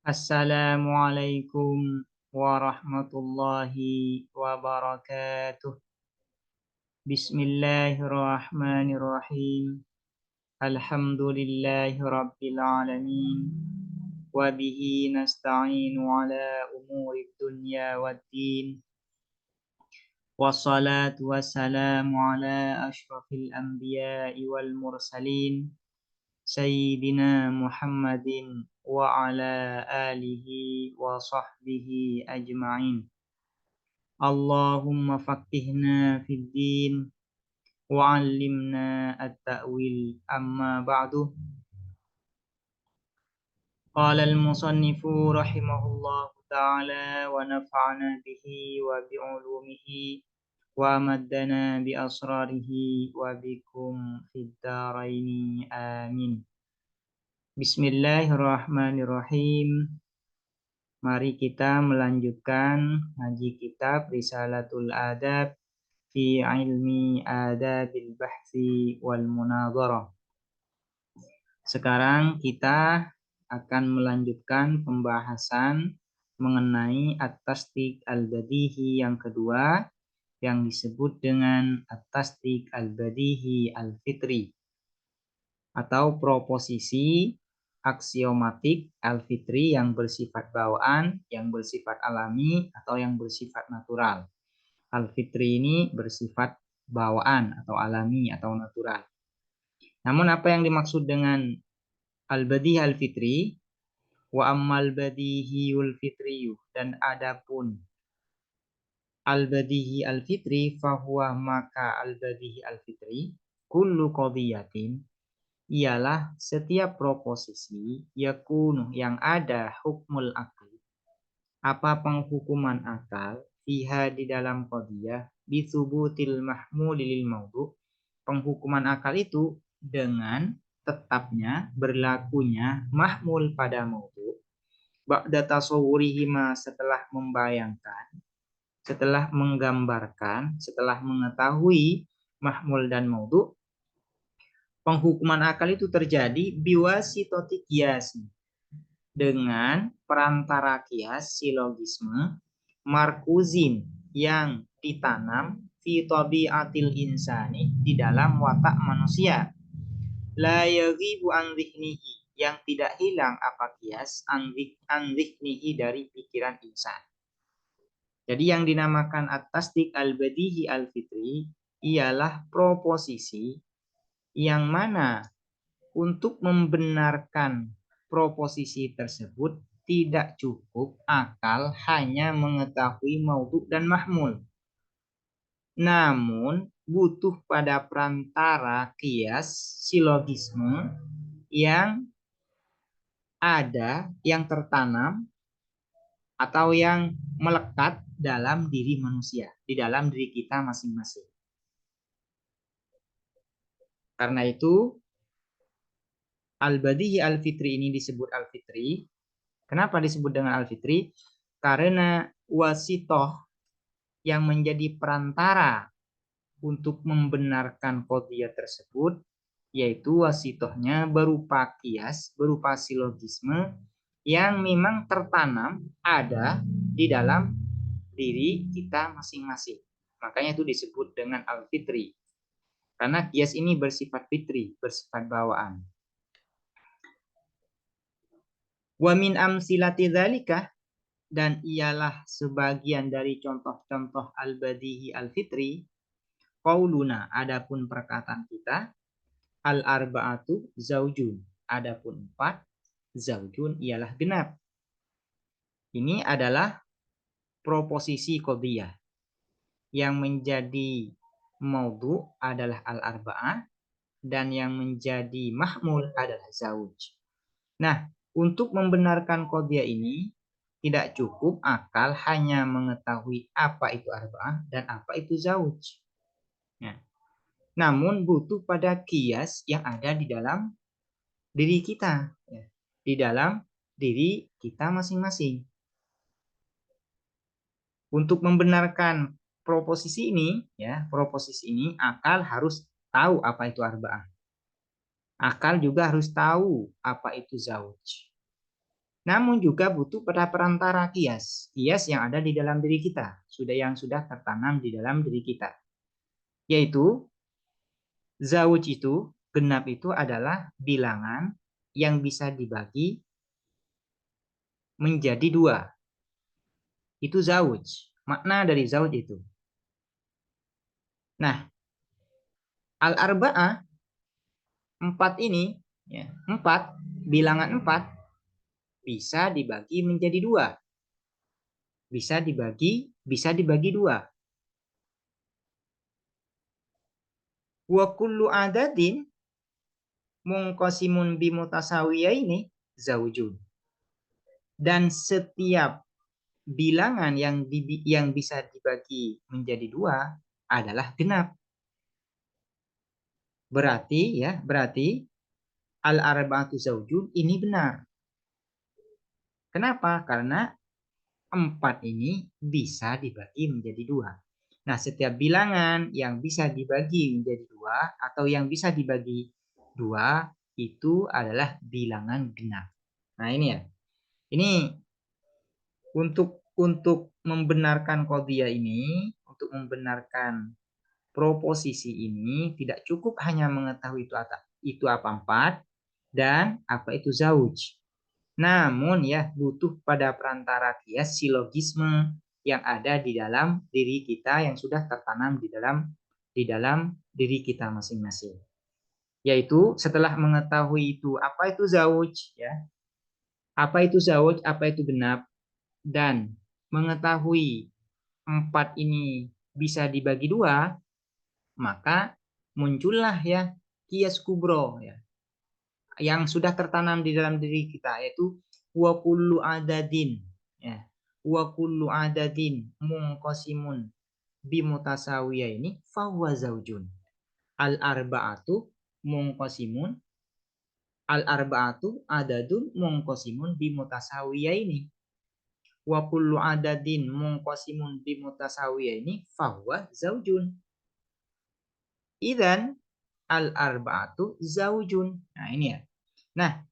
Assalamualaikum warahmatullahi wabarakatuh. Bismillahirrahmanirrahim. Alhamdulillahi rabbil alamin. Wa bihi nasta'inu ala umuri dunya waddin. Wassalatu wassalamu ala ashrafil anbiya'i wal mursalin. Sayyidina Muhammadin wa ala alihi wa sahbihi ajma'in. Allahumma faqihna fid din wa 'allimna at-ta'wil amma ba'du. Qala al-musannifu rahimahullahu ta'ala wa nafa'ana bihi wa bi'ulumihi wa maddana bi asrarihi wa bikum fid dharaini amin. Bismillahirrahmanirrahim. Mari kita melanjutkan ngaji kitab Risalatul Adab fi ilmi adabil bahsi wal munadharah. Sekarang kita akan melanjutkan pembahasan mengenai at-tasdiq al-badihi yang kedua yang disebut dengan at-tasdiq al-badihi al-fitri atau proposisi aksiomatik al-fitri yang bersifat bawaan, yang bersifat alami, atau yang bersifat natural. Al-fitri ini bersifat bawaan atau alami atau natural. Namun apa yang dimaksud dengan al-badihi al-fitri? Wa ammal badihiyul fitriyu, dan adapun al-badihi al-fitri fahuwa maka al-badihi al-fitri kullu qadiyatin ialah setiap proposisi yakunu yang ada hukmul akal. Apa penghukuman akal fiha di dalam qadiyah bithubutil mahmuli lil maudhu. Penghukuman akal itu dengan tetapnya berlakunya mahmul pada maudhu ba'da tasawwurihima, setelah membayangkan, setelah menggambarkan, setelah mengetahui mahmul dan maudhu. Penghukuman akal itu terjadi biwasitoti kias, dengan perantara kias silogisme markuzin yang ditanam fi tabiatil insani, di dalam watak manusia, la yaghibu an dhihnihi, yang tidak hilang apa kias an dhihnihi, dari pikiran insan. Jadi yang dinamakan at-tasdiq al-badihi al-fitri ialah proposisi yang mana untuk membenarkan proposisi tersebut tidak cukup akal hanya mengetahui maudhu dan mahmul. Namun butuh pada perantara kias silogisme yang ada, yang tertanam atau yang melekat dalam diri manusia, di dalam diri kita masing-masing. Karena itu al-badihi al-fitri ini disebut al-fitri. Kenapa disebut dengan al-fitri? Karena wasitoh yang menjadi perantara untuk membenarkan qadiyah tersebut, yaitu wasitohnya berupa kias, berupa silogisme yang memang tertanam ada di dalam diri kita masing-masing. Makanya itu disebut dengan al-fitri. Karena kias ini bersifat fitri, bersifat bawaan. Wa min amsilati dzalika, dan ialah sebagian dari contoh-contoh al-badihi al-fitri, qauluna, adapun perkataan kita, al-arba'atu zaujun, adapun 4, zaujun ialah genap. Ini adalah proposisi qadiyah. Yang menjadi maudhu adalah al-arba'ah, dan yang menjadi mahmul adalah zauj. Nah, untuk membenarkan qadiyah ini tidak cukup akal hanya mengetahui apa itu arba'ah dan apa itu zauj. Nah, namun butuh pada kias yang ada di dalam diri kita, ya, di dalam diri kita masing-masing. Untuk membenarkan proposisi ini, ya, proposisi ini akal harus tahu apa itu arba'ah. Akal juga harus tahu apa itu zauj. Namun juga butuh pada perantara kias yang ada di dalam diri kita, yang sudah tertanam di dalam diri kita. Yaitu zauj itu, genap itu adalah bilangan yang bisa dibagi menjadi dua. Itu zauj. Makna dari zauj itu. Nah, al-arba'ah, empat ini, ya, empat, bilangan empat, bisa dibagi menjadi dua. Bisa dibagi dua. Wa kullu adadin mungqasimun ini zaujun. Dan setiap bilangan yang bisa dibagi menjadi dua adalah genap. Berarti al-arba'atu zaujun ini benar. Kenapa? Karena empat ini bisa dibagi menjadi dua. Nah, setiap bilangan yang bisa dibagi menjadi dua atau yang bisa dibagi dua itu adalah bilangan genap. Nah, ini ya. Ini untuk membenarkan qadhiyah ini, untuk membenarkan proposisi ini tidak cukup hanya mengetahui itu apa empat dan apa itu zauj. Namun ya butuh pada perantara kias silogisme yang ada di dalam diri kita yang sudah tertanam di dalam diri kita masing-masing. Yaitu setelah mengetahui itu apa itu zauj ya. Apa itu zauj, apa itu genap dan mengetahui empat ini bisa dibagi dua, maka muncullah ya kias kubro ya yang sudah tertanam di dalam diri kita, yaitu wa kullu adadin ya, wa kullu adadin munqasimun bimutasawiya ini fahuwa zaujun. Al arba'atu munqasimun, al arba'atu adadun munqasimun bimutasawiya ini, wa kullu adadin munqasimun bimutasawiya ini fahuwa zaujun. Idzan al arba'atu zaujun. Nah, ini ya. Nah,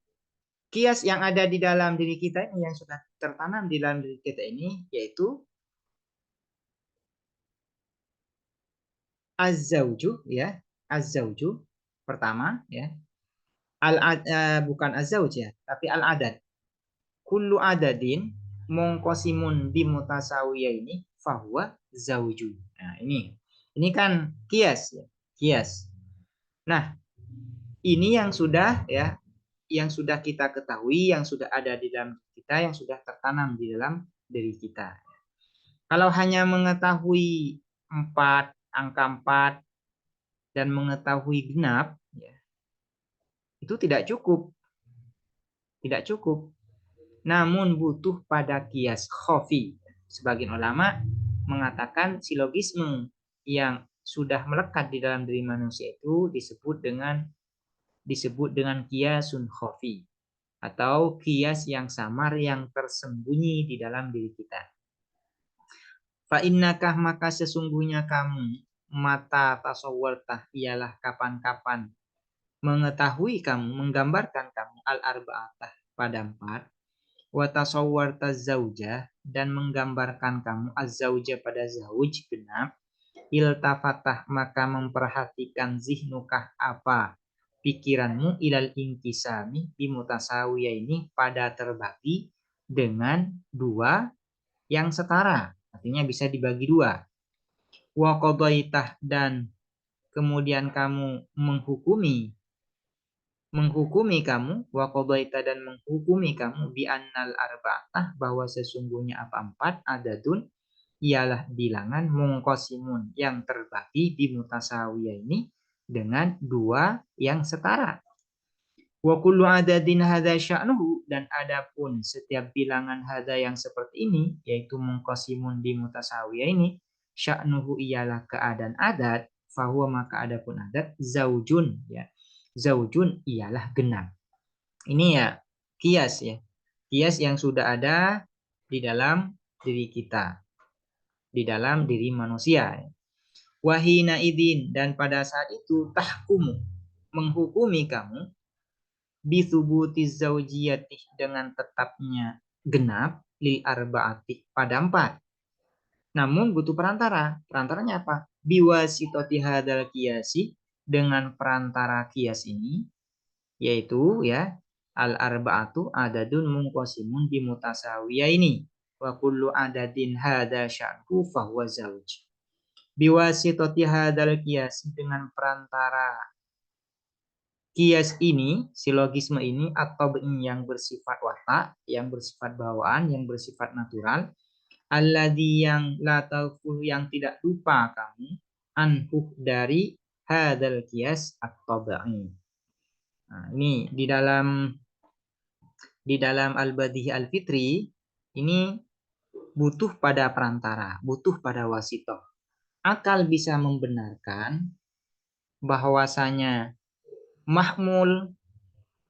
kias yang ada di dalam diri kita ini yang sudah tertanam di dalam diri kita ini yaitu az-zauju ya, az-zauju pertama ya. Bukan az-zauj ya, tapi al-adad. Kullu adadin mongkosimun bimutasawiyah ini fahuwa zauju. Nah, ini. Ini kan kias ya, kias. Nah, ini yang sudah ya, yang sudah kita ketahui, yang sudah ada di dalam kita, yang sudah tertanam di dalam diri kita. Kalau hanya mengetahui angka 4 dan mengetahui genap, ya, itu tidak cukup. Tidak cukup. Namun butuh pada kias khofi. Sebagian ulama mengatakan silogisme yang sudah melekat di dalam diri manusia itu disebut dengan kiasun khofi atau kias yang samar yang tersembunyi di dalam diri kita. Fa innakah maka sesungguhnya kamu mata tasawwartah ialah kapan-kapan mengetahui kamu, menggambarkan kamu al-arba'atah pada 4, wa tasawwarta zaujah dan menggambarkan kamu az-zaujah pada zauj genap, iltafatah maka memperhatikan zihnukah apa pikiranmu ilal inkisami bimutasawiyah ini pada terbagi dengan dua yang setara, artinya bisa dibagi dua. Wa qadaitah dan kemudian kamu menghukumi kamu, wa qadaita dan menghukumi kamu bi annal arba'ah bahwa sesungguhnya apa empat adadun ialah bilangan mungqasimun yang terbagi di mutasawiyah ini dengan dua yang setara. Wa kullu adadin hadza sya'nuhu dan adapun setiap bilangan hadza yang seperti ini yaitu mungqasimun bi mutasawiyah ini sya'nuhu ialah keadaan adat, fahuwa maka adapun adat zaujun ya. Zaujun ialah genap. Ini ya kias ya. Kias yang sudah ada di dalam diri kita. Di dalam diri manusia. Wahina idin dan pada saat itu tahkumu menghukumi kamu Bithubuti zaujiyati dengan tetapnya genap lil arbaati pada 4. Namun butuh perantara. Perantaranya apa? Biwasitoti hadal kiasi dengan perantara kias ini yaitu ya al arbaatu adadun mungkosimun bimutasawiya ini wa kullu adadin hada sya'ku fahuwa zauj. Biwasitoti hadal kias dengan perantara kias ini, silogisme ini atau yang bersifat watak, yang bersifat bawaan, yang bersifat natural, alladzi yang la tauful yang tidak lupa kamu anhu dari hadal kias at-tabai. Nah, ini di dalam al-badih al-fitri ini butuh pada perantara, butuh pada wasitoh. Akal bisa membenarkan bahwasanya mahmul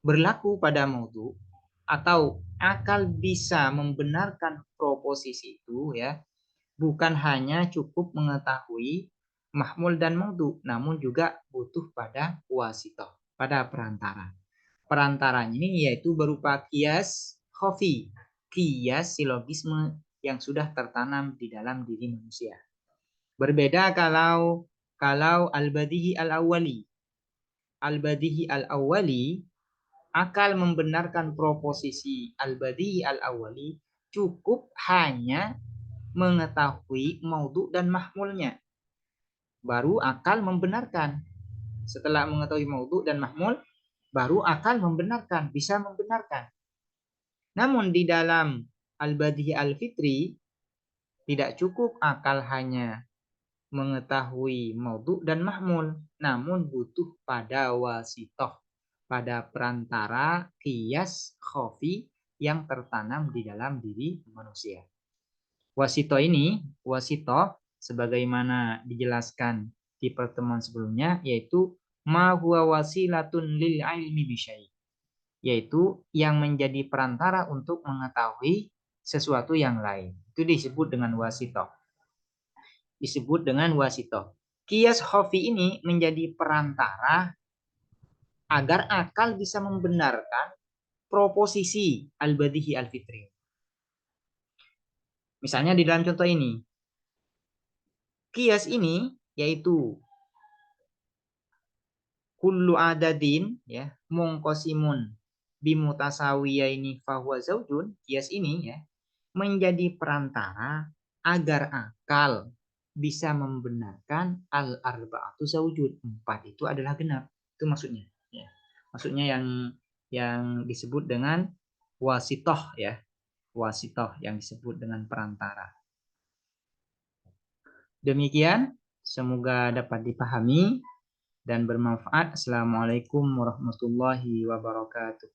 berlaku pada maudhu atau akal bisa membenarkan proposisi itu ya bukan hanya cukup mengetahui mahmul dan maudhu namun juga butuh pada wasitoh, pada perantara. Perantaranya ini yaitu berupa kias khafi, kias silogisme yang sudah tertanam di dalam diri manusia. Berbeda kalau al-badihi al-awwali. Al-badihi al-awwali akal membenarkan proposisi al-badihi al-awwali cukup hanya mengetahui maudhu dan mahmulnya. Baru akal membenarkan. Setelah mengetahui maudhu dan mahmul, baru akal membenarkan, bisa membenarkan. Namun di dalam al-badihi al-fitri tidak cukup akal hanya mengetahui maudhu dan mahmul, namun butuh pada wasitoh, pada perantara kias khafi yang tertanam di dalam diri manusia. Wasitoh sebagaimana dijelaskan di pertemuan sebelumnya yaitu ma huwa wasilatun lil ilmi bisyai, yaitu yang menjadi perantara untuk mengetahui sesuatu yang lain. Itu disebut dengan wasitoh. Disebut dengan wasitoh. Kias khafi ini menjadi perantara agar akal bisa membenarkan proposisi al-badihi al-fitri. Misalnya di dalam contoh ini, kias ini yaitu kullu adadin ya mungkosimun bimutasawiyaini fahuwa zaujun, kias ini ya menjadi perantara agar akal bisa membenarkan al arba'atu zaujud, 4 itu adalah genap. Itu maksudnya ya. Maksudnya yang disebut dengan wasitoh ya, wasitoh yang disebut dengan perantara. Demikian, semoga dapat dipahami dan bermanfaat. Assalamualaikum warahmatullahi wabarakatuh.